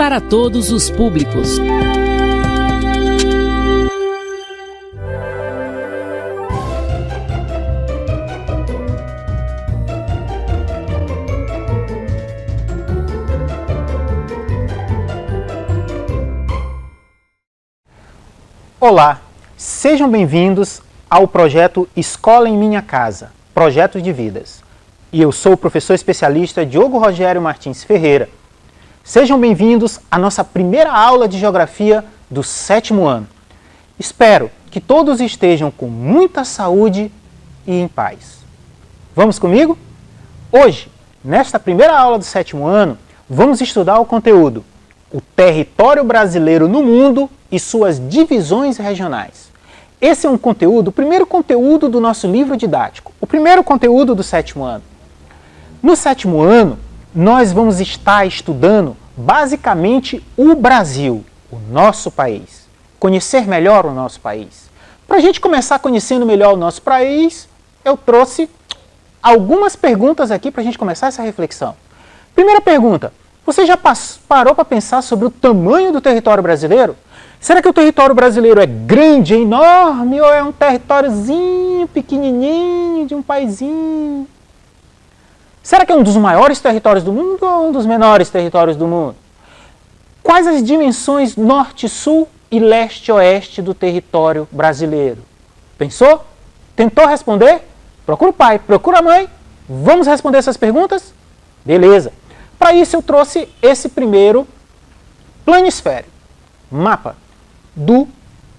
para todos os públicos. Olá, sejam bem-vindos ao projeto Escola em Minha Casa, Projetos de Vidas. E eu sou o professor especialista Diogo Rogério Martins Ferreira. Sejam bem-vindos à nossa primeira aula de Geografia do 7º ano. Espero que todos estejam com muita saúde e em paz. Vamos comigo? Hoje, nesta primeira aula do 7º ano, vamos estudar o conteúdo O território brasileiro no mundo e suas divisões regionais. Esse é um conteúdo, o primeiro conteúdo do nosso livro didático, o primeiro conteúdo do 7º ano. No 7º ano, nós vamos estar estudando basicamente o Brasil, o nosso país. Conhecer melhor o nosso país. Para a gente começar conhecendo melhor o nosso país, eu trouxe algumas perguntas aqui para a gente começar essa reflexão. Primeira pergunta. Você já parou para pensar sobre o tamanho do território brasileiro? Será que o território brasileiro é grande, é enorme, ou é um territóriozinho, pequenininho, de um paizinho? Será que é um dos maiores territórios do mundo ou um dos menores territórios do mundo? Quais as dimensões norte, sul e leste, oeste do território brasileiro? Pensou? Tentou responder? Procura o pai, procura a mãe. Vamos responder essas perguntas? Beleza. Para isso eu trouxe esse primeiro planisfério, mapa do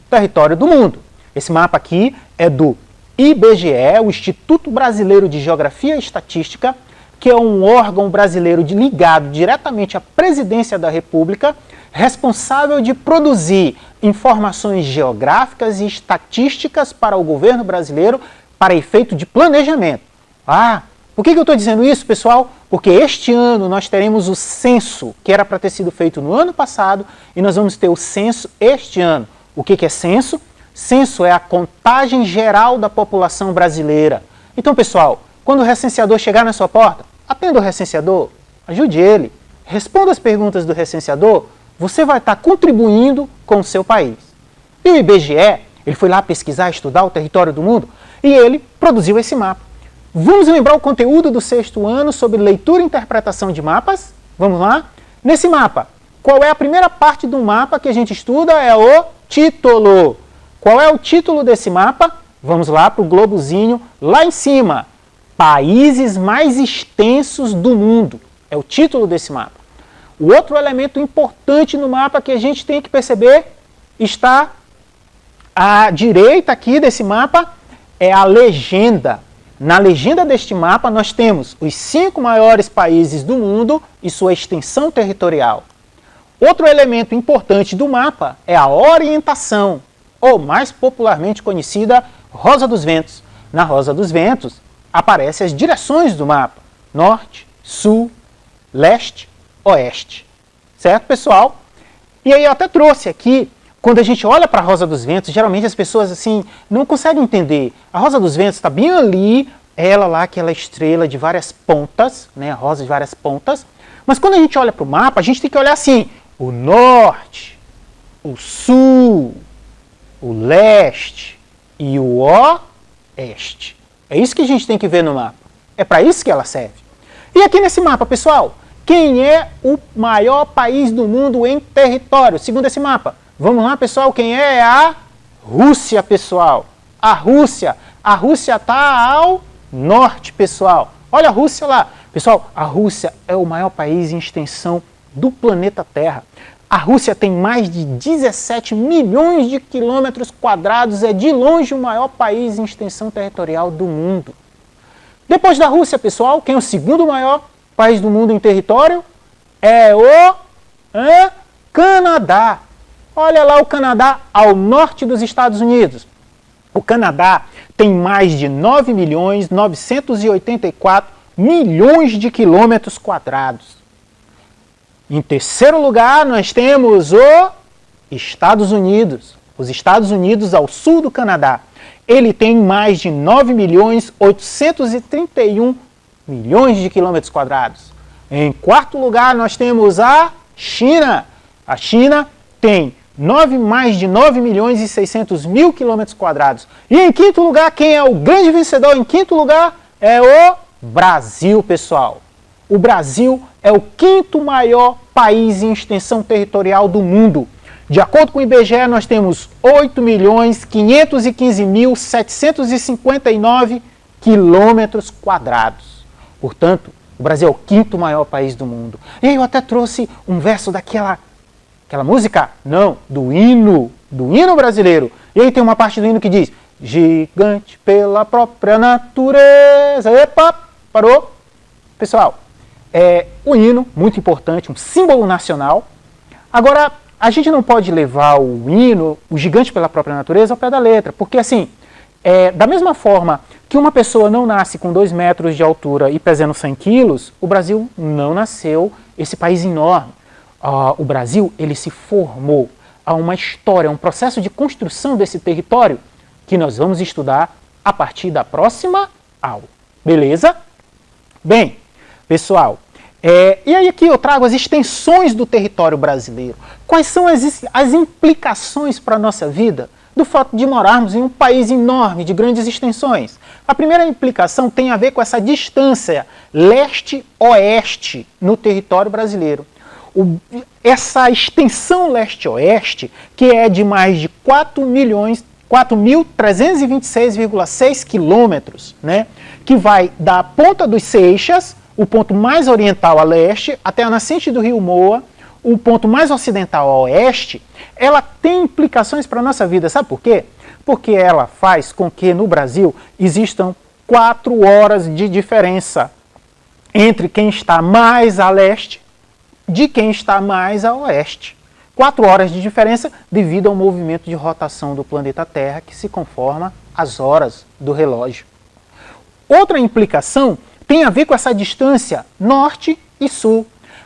território do mundo. Esse mapa aqui é do IBGE, o Instituto Brasileiro de Geografia e Estatística, que é um órgão brasileiro ligado diretamente à Presidência da República, responsável de produzir informações geográficas e estatísticas para o governo brasileiro para efeito de planejamento. Por que eu estou dizendo isso, pessoal? Porque este ano nós teremos o censo, que era para ter sido feito no ano passado, e nós vamos ter o censo este ano. O que é censo? Censo é a contagem geral da população brasileira. Então, pessoal, quando o recenseador chegar na sua porta, atenda o recenseador, ajude ele, responda as perguntas do recenseador, você vai estar contribuindo com o seu país. E o IBGE, ele foi lá pesquisar, estudar o território do mundo, e ele produziu esse mapa. Vamos lembrar o conteúdo do 6º ano sobre leitura e interpretação de mapas? Vamos lá? Nesse mapa, qual é a primeira parte do mapa que a gente estuda? É o título. Qual é o título desse mapa? Vamos lá para o globozinho lá em cima. Países mais extensos do mundo. É o título desse mapa. O outro elemento importante no mapa que a gente tem que perceber está à direita aqui desse mapa, é a legenda. Na legenda deste mapa, nós temos os 5 maiores países do mundo e sua extensão territorial. Outro elemento importante do mapa é a orientação, ou mais popularmente conhecida, Rosa dos Ventos. Na Rosa dos Ventos, aparecem as direções do mapa, norte, sul, leste, oeste. Certo, pessoal? E aí eu até trouxe aqui, quando a gente olha para a Rosa dos Ventos, geralmente as pessoas assim não conseguem entender. A Rosa dos Ventos está bem ali, ela lá, aquela estrela de várias pontas, né, a rosa de várias pontas. Mas quando a gente olha para o mapa, a gente tem que olhar assim, o norte, o sul, o leste e o oeste. É isso que a gente tem que ver no mapa. É para isso que ela serve. E aqui nesse mapa, pessoal, quem é o maior país do mundo em território, segundo esse mapa? Vamos lá, pessoal, quem é? É a Rússia, pessoal. A Rússia está ao norte, pessoal. Olha a Rússia lá. Pessoal, a Rússia é o maior país em extensão do planeta Terra. A Rússia tem mais de 17 milhões de quilômetros quadrados, é de longe o maior país em extensão territorial do mundo. Depois da Rússia, pessoal, quem é o segundo maior país do mundo em território? É o Canadá. Olha lá o Canadá ao norte dos Estados Unidos. O Canadá tem mais de 9.984.000.000 de quilômetros quadrados. Em terceiro lugar, nós temos os Estados Unidos. Os Estados Unidos ao sul do Canadá. Ele tem mais de 9.831.000.000 de quilômetros quadrados. Em quarto lugar, nós temos a China. A China tem mais de 9 milhões e 600 mil quilômetros quadrados. E em quinto lugar, quem é o grande vencedor? Em quinto lugar é o Brasil, pessoal. O Brasil é o quinto maior país em extensão territorial do mundo. De acordo com o IBGE, nós temos 8.515.759 quilômetros quadrados. Portanto, o Brasil é o quinto maior país do mundo. E aí eu até trouxe um verso daquela música? Não, do hino brasileiro. E aí tem uma parte do hino que diz: gigante pela própria natureza. Epa, parou? Pessoal, o hino, muito importante, um símbolo nacional. Agora, a gente não pode levar o hino, o gigante pela própria natureza, ao pé da letra, porque assim, da mesma forma que uma pessoa não nasce com 2 metros de altura e pesando 100 quilos, o Brasil não nasceu esse país enorme. O Brasil, ele se formou a uma história, um processo de construção desse território que nós vamos estudar a partir da próxima aula. Beleza? Bem, pessoal, e aí aqui eu trago as extensões do território brasileiro. Quais são as implicações para a nossa vida do fato de morarmos em um país enorme, de grandes extensões? A primeira implicação tem a ver com essa distância leste-oeste no território brasileiro. Essa extensão leste-oeste, que é de mais de 4.326,6 quilômetros, né, que vai da Ponta dos Seixas, o ponto mais oriental a leste, até a nascente do rio Moa, o ponto mais ocidental a oeste, ela tem implicações para a nossa vida. Sabe por quê? Porque ela faz com que no Brasil existam 4 horas de diferença entre quem está mais a leste de quem está mais a oeste. 4 horas de diferença devido ao movimento de rotação do planeta Terra que se conforma às horas do relógio. Outra implicação tem a ver com essa distância norte e sul.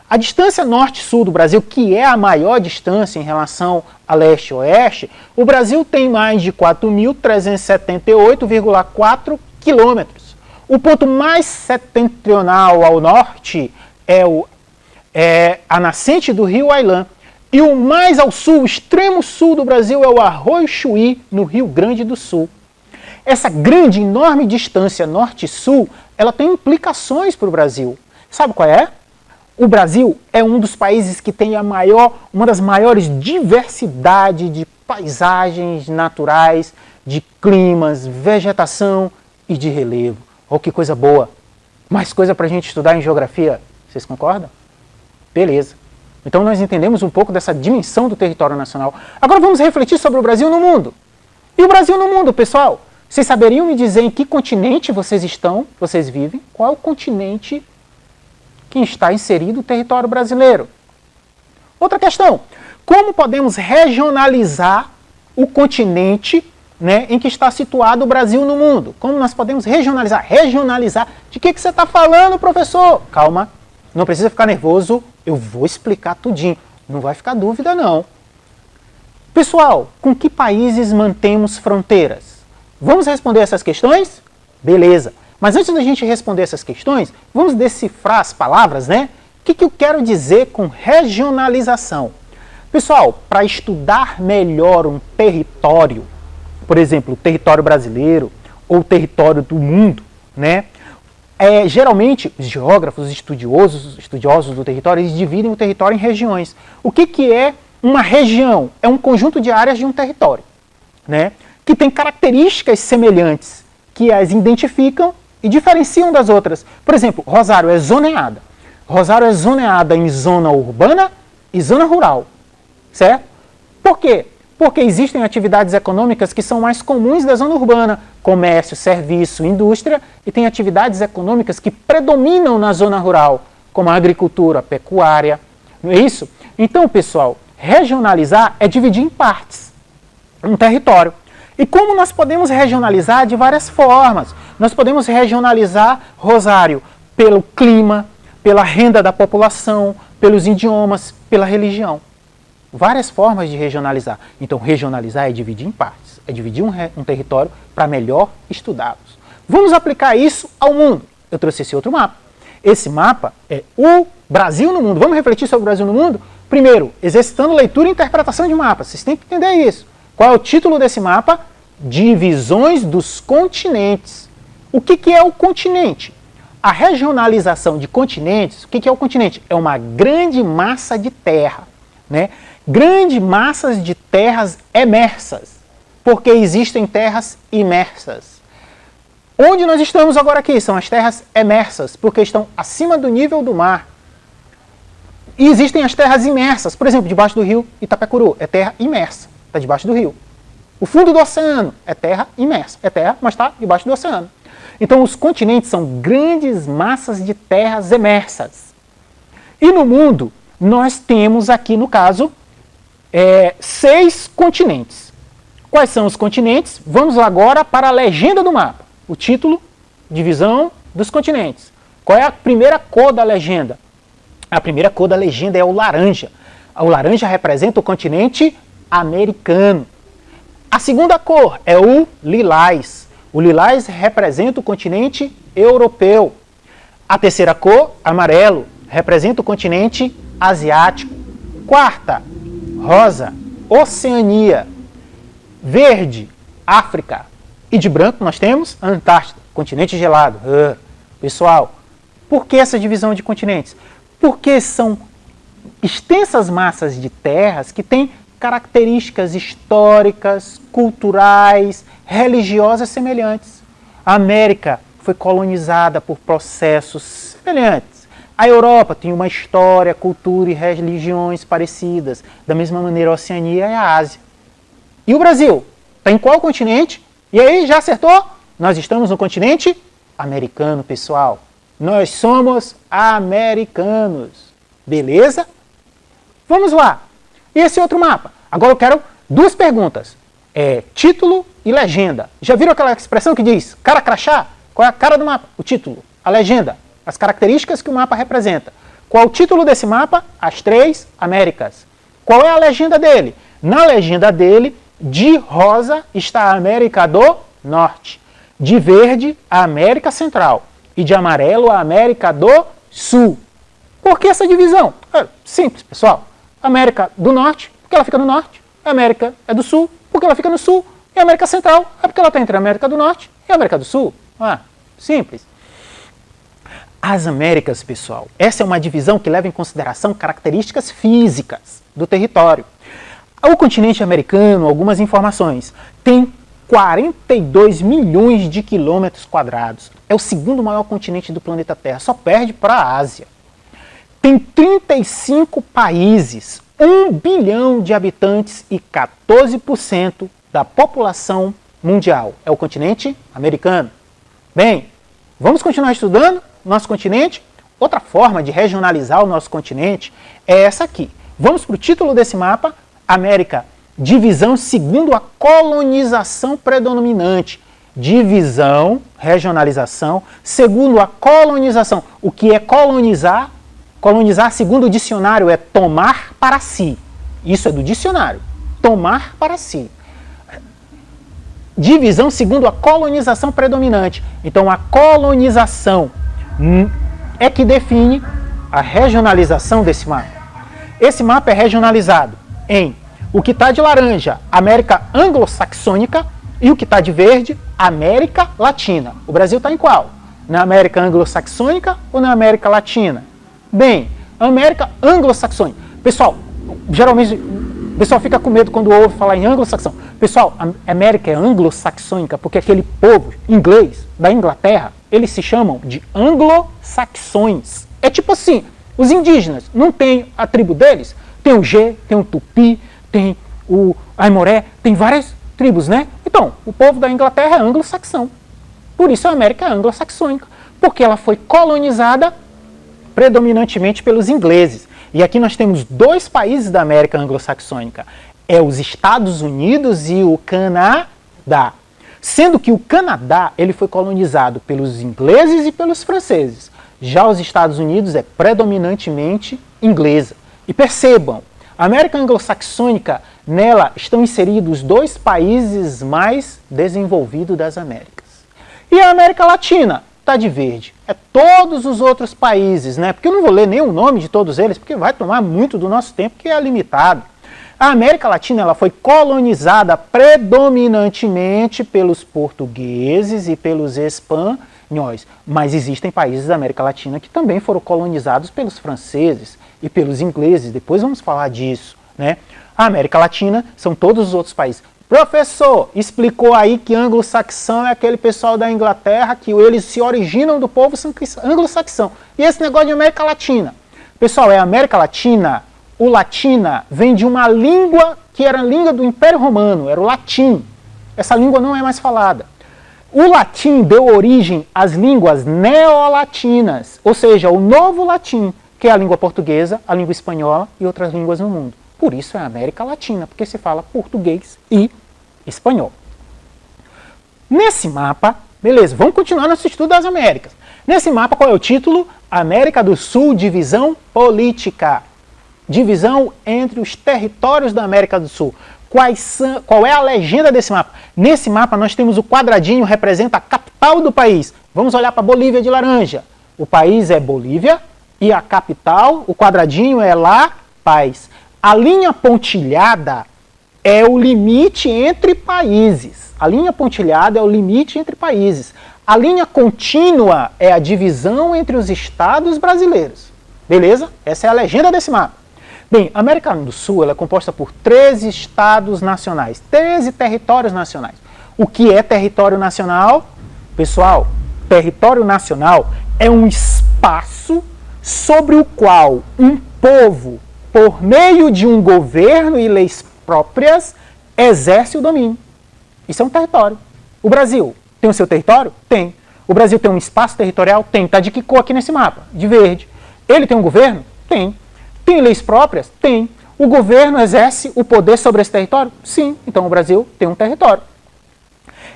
A distância norte-sul do Brasil, que é a maior distância em relação a leste e oeste, o Brasil tem mais de 4.378,4 quilômetros. O ponto mais setentrional ao norte é a nascente do rio Ailã. E o mais ao sul, o extremo sul do Brasil, é o Arroio Chuí, no Rio Grande do Sul. Essa grande, enorme distância norte-sul, ela tem implicações para o Brasil. Sabe qual é? O Brasil é um dos países que tem uma das maiores diversidades de paisagens naturais, de climas, vegetação e de relevo. Oh, que coisa boa! Mais coisa para a gente estudar em geografia. Vocês concordam? Beleza. Então nós entendemos um pouco dessa dimensão do território nacional. Agora vamos refletir sobre o Brasil no mundo. E o Brasil no mundo, pessoal? Vocês saberiam me dizer em que continente vocês vivem? Qual é o continente que está inserido no território brasileiro? Outra questão, como podemos regionalizar o continente, né, em que está situado o Brasil no mundo? Como nós podemos regionalizar? Regionalizar? De que você está falando, professor? Calma, não precisa ficar nervoso, eu vou explicar tudinho. Não vai ficar dúvida, não. Pessoal, com que países mantemos fronteiras? Vamos responder essas questões? Beleza. Mas antes da gente responder essas questões, vamos decifrar as palavras, né? O que eu quero dizer com regionalização? Pessoal, para estudar melhor um território, por exemplo, o território brasileiro ou o território do mundo, né? Geralmente, os geógrafos, os estudiosos do território, eles dividem o território em regiões. O que é uma região? É um conjunto de áreas de um território, né, que tem características semelhantes, que as identificam e diferenciam das outras. Por exemplo, Rosário é zoneada. Rosário é zoneada em zona urbana e zona rural, certo? Por quê? Porque existem atividades econômicas que são mais comuns da zona urbana, comércio, serviço, indústria, e tem atividades econômicas que predominam na zona rural, como a agricultura, a pecuária, não é isso? Então, pessoal, regionalizar é dividir em partes um território. E como nós podemos regionalizar? De várias formas. Nós podemos regionalizar Rosário pelo clima, pela renda da população, pelos idiomas, pela religião. Várias formas de regionalizar. Então, regionalizar é dividir em partes, é dividir um território para melhor estudá-los. Vamos aplicar isso ao mundo. Eu trouxe esse outro mapa. Esse mapa é o Brasil no mundo. Vamos refletir sobre o Brasil no mundo? Primeiro, exercitando leitura e interpretação de mapas. Vocês têm que entender isso. Qual é o título desse mapa? Divisões dos continentes. O que é o continente? A regionalização de continentes, o que é o continente? É uma grande massa de terra, né? Grandes massas de terras emersas, porque existem terras imersas. Onde nós estamos agora aqui são as terras emersas, porque estão acima do nível do mar. E existem as terras imersas, por exemplo, debaixo do rio Itapecuru, é terra imersa, está debaixo do rio. O fundo do oceano é terra imersa, é terra, mas está debaixo do oceano. Então os continentes são grandes massas de terras emersas. E no mundo, nós temos aqui, no caso, 6 continentes. Quais são os continentes? Vamos agora para a legenda do mapa. O título, divisão dos continentes. Qual é a primeira cor da legenda? A primeira cor da legenda é o laranja. O laranja representa o continente americano. A segunda cor é o lilás. O lilás representa o continente europeu. A terceira cor, amarelo, representa o continente asiático. Quarta, rosa, Oceania. Verde, África. E de branco nós temos a Antártida, continente gelado. Pessoal, por que essa divisão de continentes? Porque são extensas massas de terras que têm características históricas, culturais, religiosas semelhantes. A América foi colonizada por processos semelhantes. A Europa tem uma história, cultura e religiões parecidas. Da mesma maneira, a Oceania e a Ásia. E o Brasil? Está em qual continente? E aí, já acertou? Nós estamos no continente americano, pessoal. Nós somos americanos. Beleza? Vamos lá. E esse outro mapa? Agora eu quero 2 perguntas. Título e legenda. Já viram aquela expressão que diz cara crachá? Qual é a cara do mapa? O título, a legenda, as características que o mapa representa. Qual é o título desse mapa? As 3 Américas. Qual é a legenda dele? Na legenda dele, de rosa está a América do Norte, de verde a América Central e de amarelo a América do Sul. Por que essa divisão? Simples, pessoal. América do Norte, porque ela fica no Norte. A América é do Sul, porque ela fica no Sul. E a América Central é porque ela está entre a América do Norte e a América do Sul. Simples. As Américas, pessoal, essa é uma divisão que leva em consideração características físicas do território. O continente americano, algumas informações, tem 42 milhões de quilômetros quadrados. É o segundo maior continente do planeta Terra, só perde para a Ásia. Tem 35 países, 1 bilhão de habitantes e 14% da população mundial. É o continente americano. Bem, vamos continuar estudando nosso continente? Outra forma de regionalizar o nosso continente é essa aqui. Vamos para o título desse mapa, América, divisão segundo a colonização predominante. Divisão, regionalização, segundo a colonização. O que é colonizar? Colonizar, segundo o dicionário, é tomar para si. Isso é do dicionário. Tomar para si. Divisão segundo a colonização predominante. Então, a colonização é que define a regionalização desse mapa. Esse mapa é regionalizado em o que está de laranja, América Anglo-Saxônica, e o que está de verde, América Latina. O Brasil está em qual? Na América Anglo-Saxônica ou na América Latina? Bem, América Anglo-Saxônica. Pessoal, geralmente o pessoal fica com medo quando ouve falar em anglo-saxão. Pessoal, a América é anglo-saxônica porque aquele povo inglês da Inglaterra, eles se chamam de anglo-saxões. É tipo assim, os indígenas não tem a tribo deles? Tem o G, tem o Tupi, tem o Aimoré, tem várias tribos, né? Então, o povo da Inglaterra é anglo-saxão. Por isso a América é anglo-saxônica, porque ela foi colonizada predominantemente pelos ingleses. E aqui nós temos 2 países da América anglo-saxônica. É os Estados Unidos e o Canadá. Sendo que o Canadá ele foi colonizado pelos ingleses e pelos franceses. Já os Estados Unidos é predominantemente inglesa. E percebam, a América anglo-saxônica, nela estão inseridos 2 países mais desenvolvidos das Américas. E a América Latina? está de verde? É todos os outros países, né? Porque eu não vou ler nenhum nome de todos eles, porque vai tomar muito do nosso tempo, que é limitado. A América Latina ela foi colonizada predominantemente pelos portugueses e pelos espanhóis, mas existem países da América Latina que também foram colonizados pelos franceses e pelos ingleses, depois vamos falar disso, né? A América Latina são todos os outros países. Professor, explicou aí que anglo-saxão é aquele pessoal da Inglaterra, que eles se originam do povo anglo-saxão. E esse negócio de América Latina? Pessoal, é América Latina, o latina vem de uma língua que era a língua do Império Romano, era o latim. Essa língua não é mais falada. O latim deu origem às línguas neolatinas, ou seja, o novo latim, que é a língua portuguesa, a língua espanhola e outras línguas no mundo. Por isso é América Latina, porque se fala português e espanhol. Nesse mapa, beleza, vamos continuar nosso estudo das Américas. Nesse mapa, qual é o título? América do Sul, divisão política. Divisão entre os territórios da América do Sul. Qual é a legenda desse mapa? Nesse mapa nós temos o quadradinho, representa a capital do país. Vamos olhar para Bolívia de laranja. O país é Bolívia e a capital, o quadradinho é La Paz. A linha pontilhada é o limite entre países. A linha pontilhada é o limite entre países. A linha contínua é a divisão entre os estados brasileiros. Beleza? Essa é a legenda desse mapa. Bem, a América do Sul ela é composta por 13 estados nacionais, 13 territórios nacionais. O que é território nacional? Pessoal, território nacional é um espaço sobre o qual um povo, por meio de um governo e leis próprias, exerce o domínio. Isso é um território. O Brasil tem o seu território? Tem. O Brasil tem um espaço territorial? Tem. Está de que cor aqui nesse mapa? De verde. Ele tem um governo? Tem. Tem leis próprias? Tem. O governo exerce o poder sobre esse território? Sim. Então o Brasil tem um território.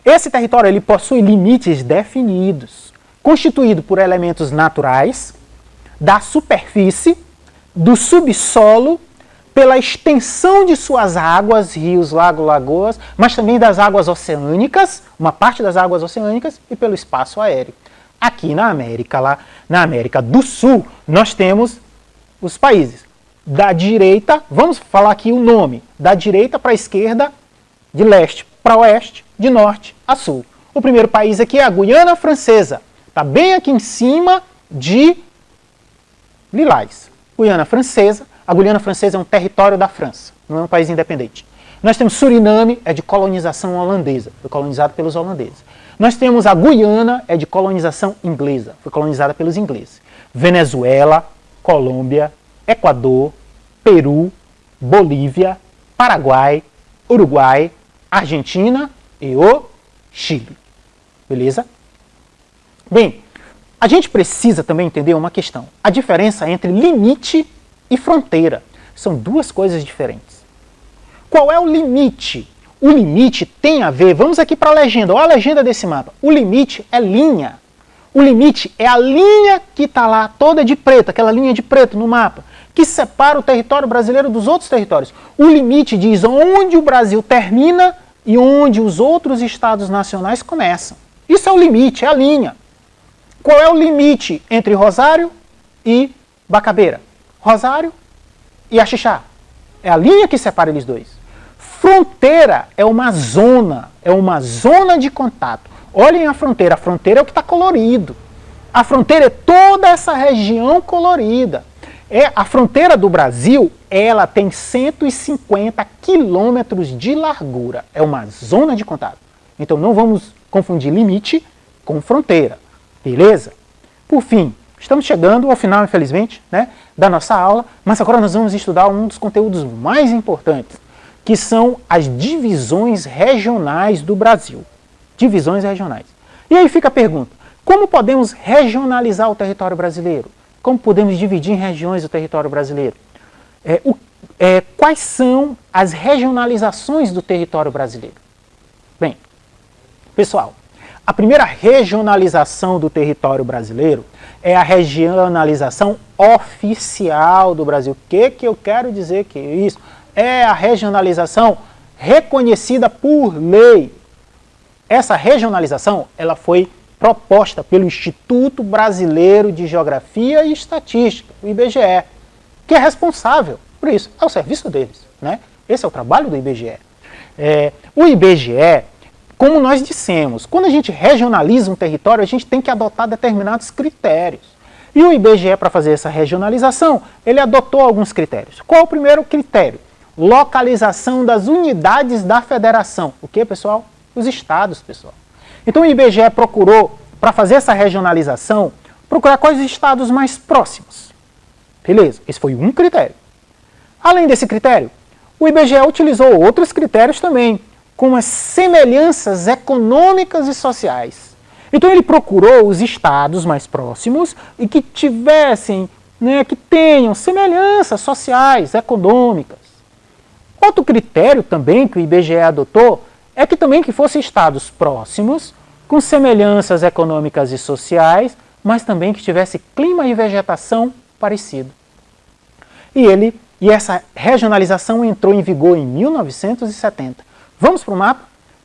Esse território ele possui limites definidos, constituído por elementos naturais, da superfície, do subsolo, pela extensão de suas águas, rios, lagos, lagoas, mas também das águas oceânicas, uma parte das águas oceânicas, e pelo espaço aéreo. Aqui na América do Sul, nós temos os países. Da direita, vamos falar aqui o nome, da direita para a esquerda, de leste para oeste, de norte a sul. O primeiro país aqui é a Guiana Francesa, está bem aqui em cima de Lilás. Guiana Francesa. A Guiana Francesa é um território da França, não é um país independente. Nós temos Suriname, é de colonização holandesa, foi colonizado pelos holandeses. Nós temos a Guiana, é de colonização inglesa, foi colonizada pelos ingleses. Venezuela, Colômbia, Equador, Peru, Bolívia, Paraguai, Uruguai, Argentina e o Chile. Beleza? Bem, a gente precisa também entender uma questão. A diferença entre limite e fronteira. São duas coisas diferentes. Qual é o limite? O limite tem a ver, vamos aqui para a legenda, olha a legenda desse mapa. O limite é linha. O limite é a linha que está lá toda de preto, aquela linha de preto no mapa, que separa o território brasileiro dos outros territórios. O limite diz onde o Brasil termina e onde os outros estados nacionais começam. Isso é o limite, é a linha. Qual é o limite entre Rosário e Bacabeira? Rosário e Axixá. É a linha que separa eles dois. Fronteira é uma zona de contato. Olhem a fronteira é o que está colorido. A fronteira é toda essa região colorida. A fronteira do Brasil, ela tem 150 quilômetros de largura. É uma zona de contato. Então não vamos confundir limite com fronteira. Beleza? Por fim, estamos chegando ao final, infelizmente, né, da nossa aula, mas agora nós vamos estudar um dos conteúdos mais importantes, que são as divisões regionais do Brasil. Divisões regionais. E aí fica a pergunta, como podemos regionalizar o território brasileiro? Como podemos dividir em regiões o território brasileiro? Quais são as regionalizações do território brasileiro? Bem, pessoal, a primeira regionalização do território brasileiro é a regionalização oficial do Brasil. O que eu quero dizer que isso? É a regionalização reconhecida por lei. Essa regionalização ela foi proposta pelo Instituto Brasileiro de Geografia e Estatística, o IBGE, que é responsável por isso. É o serviço deles, né? Esse é o trabalho do IBGE. O IBGE, como nós dissemos, quando a gente regionaliza um território, a gente tem que adotar determinados critérios. E o IBGE, para fazer essa regionalização, ele adotou alguns critérios. Qual o primeiro critério? Localização das unidades da federação. O que, pessoal? Os estados, pessoal. Então o IBGE procurou, para fazer essa regionalização, procurar quais os estados mais próximos. Beleza, esse foi um critério. Além desse critério, o IBGE utilizou outros critérios também, como as semelhanças econômicas e sociais. Então ele procurou os estados mais próximos e que tivessem, que tenham semelhanças sociais, econômicas. Outro critério também que o IBGE adotou é que também que fossem estados próximos, com semelhanças econômicas e sociais, mas também que tivesse clima e vegetação parecido. E essa regionalização entrou em vigor em 1970. Vamos para o mapa?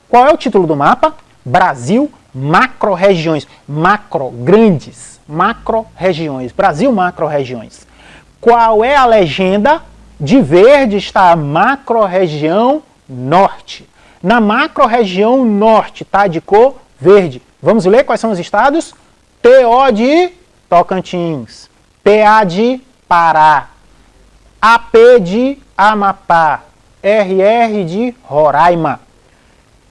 Qual é o título do mapa? Brasil macro-regiões. Macro, grandes, macro-regiões. Brasil macro-regiões. Qual é a legenda? De verde está a macro-região norte. Na macro-região norte está de cor verde. Vamos ler quais são os estados? TO de Tocantins, PA de Pará, AP de Amapá, RR de Roraima,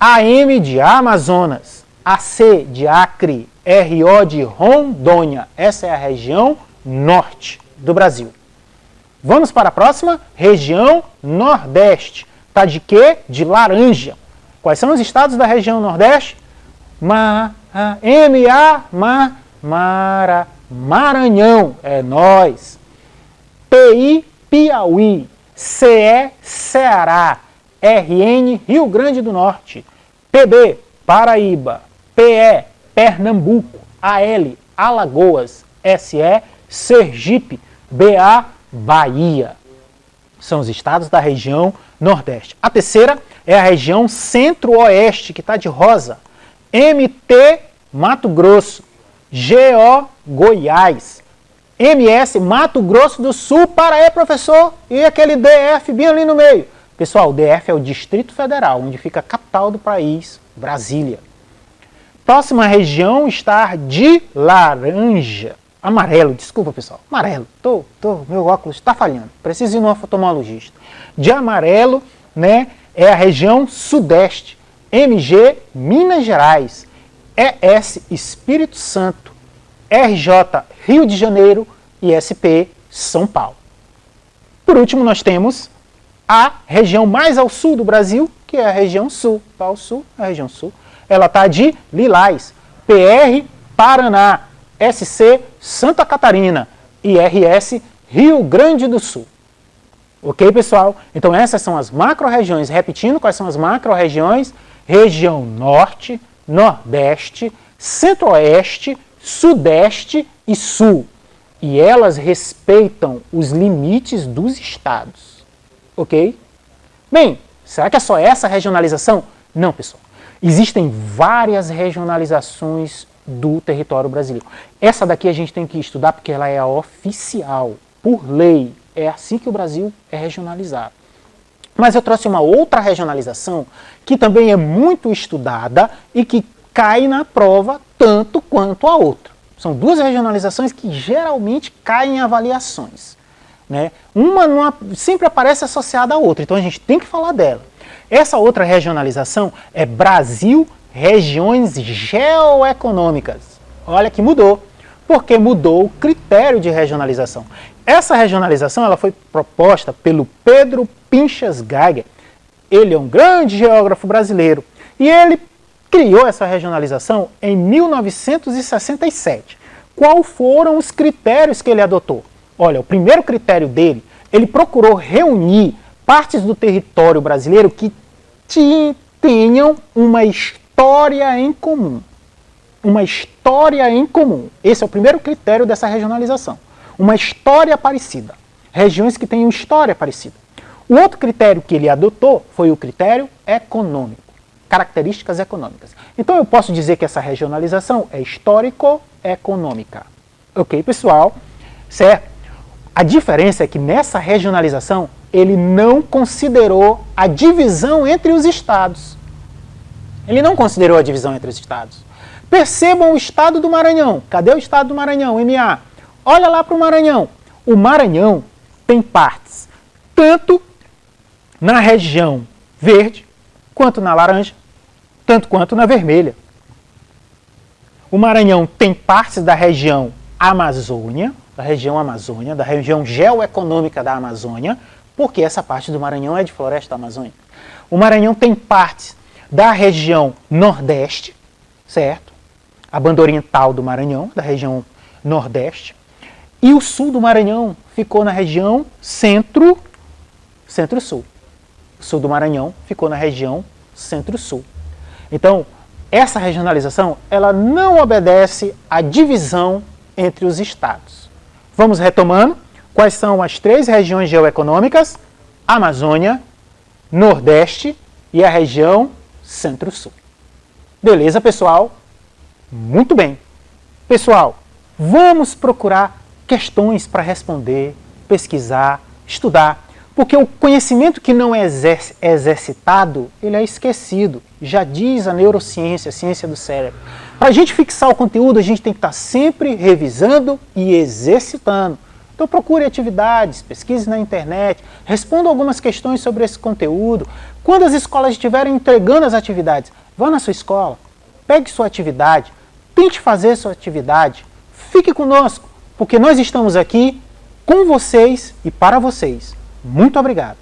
AM de Amazonas, AC de Acre, RO de Rondônia. Essa é a região norte do Brasil. Vamos para a próxima? Região Nordeste. Está de quê? De laranja. Quais são os estados da região Nordeste? Maranhão, é nós. PI, Piauí. CE, Ceará. RN, Rio Grande do Norte. PB, Paraíba. PE, Pernambuco. AL, Alagoas. SE, Sergipe. BA, Bahia. São os estados da região Nordeste. A terceira é a região Centro-Oeste, que está de rosa. MT, Mato Grosso. GO, Goiás. MS, Mato Grosso do Sul. Para aí, professor. E aquele DF bem ali no meio. Pessoal, o DF é o Distrito Federal, onde fica a capital do país, Brasília. Próxima região está de laranja. Amarelo, desculpa, pessoal. Amarelo. Meu óculos está falhando. Preciso ir no oftalmologista. De amarelo, é a região Sudeste. MG, Minas Gerais. ES, Espírito Santo. RJ, Rio de Janeiro. E SP, São Paulo. Por último, nós temos a região mais ao sul do Brasil, que é a região Sul. Está ao sul, a região Sul. Ela está de lilás. PR, Paraná. SC, Santa Catarina. E RS, Rio Grande do Sul. Ok, pessoal? Então essas são as macro-regiões. Repetindo, quais são as macro-regiões? Região Norte, Nordeste, Centro-Oeste, Sudeste e Sul. E elas respeitam os limites dos estados. Ok? Bem, será que é só essa regionalização? Não, pessoal. Existem várias regionalizações do território brasileiro. Essa daqui a gente tem que estudar porque ela é a oficial, por lei. É assim que o Brasil é regionalizado. Mas eu trouxe uma outra regionalização que também é muito estudada e que cai na prova tanto quanto a outra. São duas regionalizações que geralmente caem em avaliações. Uma sempre aparece associada à outra, então a gente tem que falar dela. Essa outra regionalização é Brasil Regiões Geoeconômicas. Olha que mudou, porque mudou o critério de regionalização. Essa regionalização ela foi proposta pelo Pedro Pinchas Geiger. Ele é um grande geógrafo brasileiro e ele criou essa regionalização em 1967. Quais foram os critérios que ele adotou? Olha, o primeiro critério dele, ele procurou reunir partes do território brasileiro que tenham uma história em comum. Uma história em comum. Esse é o primeiro critério dessa regionalização. Uma história parecida. Regiões que tenham história parecida. O outro critério que ele adotou foi o critério econômico. características econômicas. Então eu posso dizer que essa regionalização é histórico-econômica. Ok, pessoal? Certo? A diferença é que nessa regionalização ele não considerou a divisão entre os estados. Ele não considerou a divisão entre os estados. Percebam o estado do Maranhão. Cadê o estado do Maranhão, MA? Olha lá para o Maranhão. O Maranhão tem partes tanto na região verde, quanto na laranja, tanto quanto na vermelha. O Maranhão tem partes da região Amazônia, da região geoeconômica da Amazônia, porque essa parte do Maranhão é de floresta amazônica. O Maranhão tem partes da região Nordeste, certo? A banda oriental do Maranhão, da região Nordeste. E o sul do Maranhão ficou na região Centro-Sul. O sul do Maranhão ficou na região Centro-Sul. Então, essa regionalização, ela não obedece à divisão entre os estados. Vamos retomando. Quais são as 3 regiões geoeconômicas? Amazônia, Nordeste e a região Centro-Sul. Beleza, pessoal? Muito bem. Pessoal, vamos procurar questões para responder, pesquisar, estudar, porque o conhecimento que não é exercitado, ele é esquecido. Já diz a neurociência, a ciência do cérebro. Para a gente fixar o conteúdo, a gente tem que estar sempre revisando e exercitando. Então procure atividades, pesquise na internet, responda algumas questões sobre esse conteúdo. Quando as escolas estiverem entregando as atividades, vá na sua escola, pegue sua atividade, tente fazer sua atividade, fique conosco, porque nós estamos aqui com vocês e para vocês. Muito obrigado.